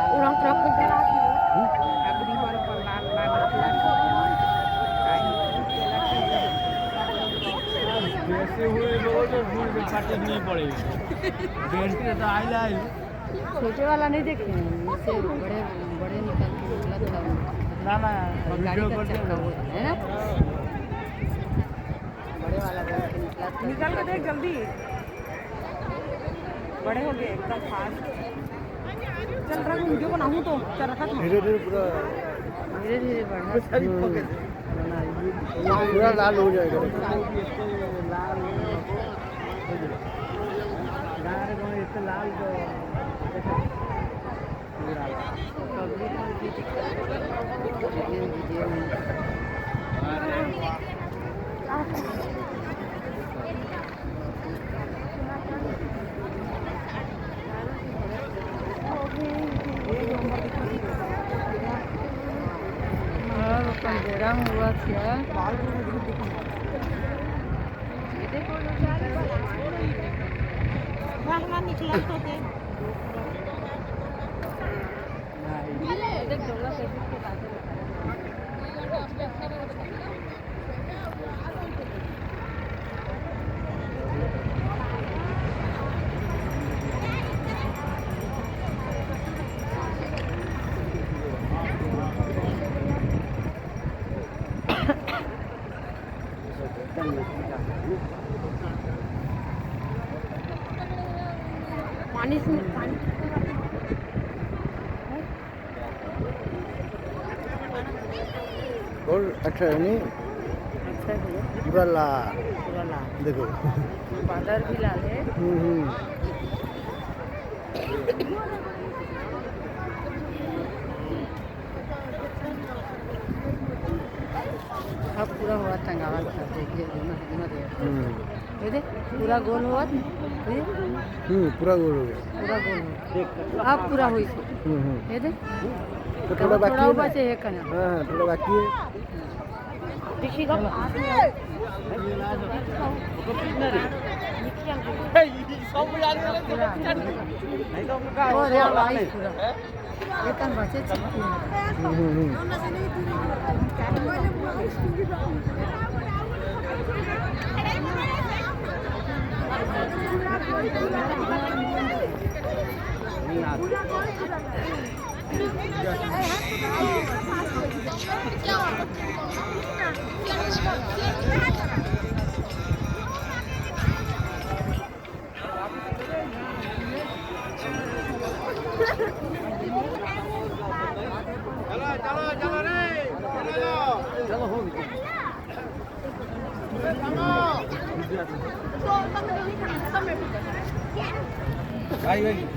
Orang truk bergerak. ऐसे हुए लोग तो भूल के फाटे नहीं पड़ेगी बेल्ट तो आइला ही छोटे वाला नहीं देखे इससे बड़े बड़े निकल के निकला था ना ना और गाड़ी वीडियो का करते चक्का हैं हुआ है ना बड़े वाला बैठ के निकला था निकल के देख जल्दी बड़े हो गए एकदम फास्ट चल रहा हूँ वीडियो बनाऊँ तो चल रखा था धीरे धीरे पूरा धीरे धीरे बढ़ा पूरा लाल हो जाएगा लाल इतने लाल तो अंधेरा हुआ था निकला तो थे पानी से पानी और अच्छा है नहीं अच्छा है पूरा लाल पूरा लाल देखो बादल भी लाल है अब पूरा हुआ टंगावा था देखिए ये देख पूरा गोल हुआ पूरा गोल हो गया पूरा गोल हुआ अब पूरा हुई ये देख तो थोड़ा बाकी है ना? बचे है कना हाँ हाँ थोड़ा बाकी है देखिए कब और यार भाई पूरा ये कन बचे भाई भाई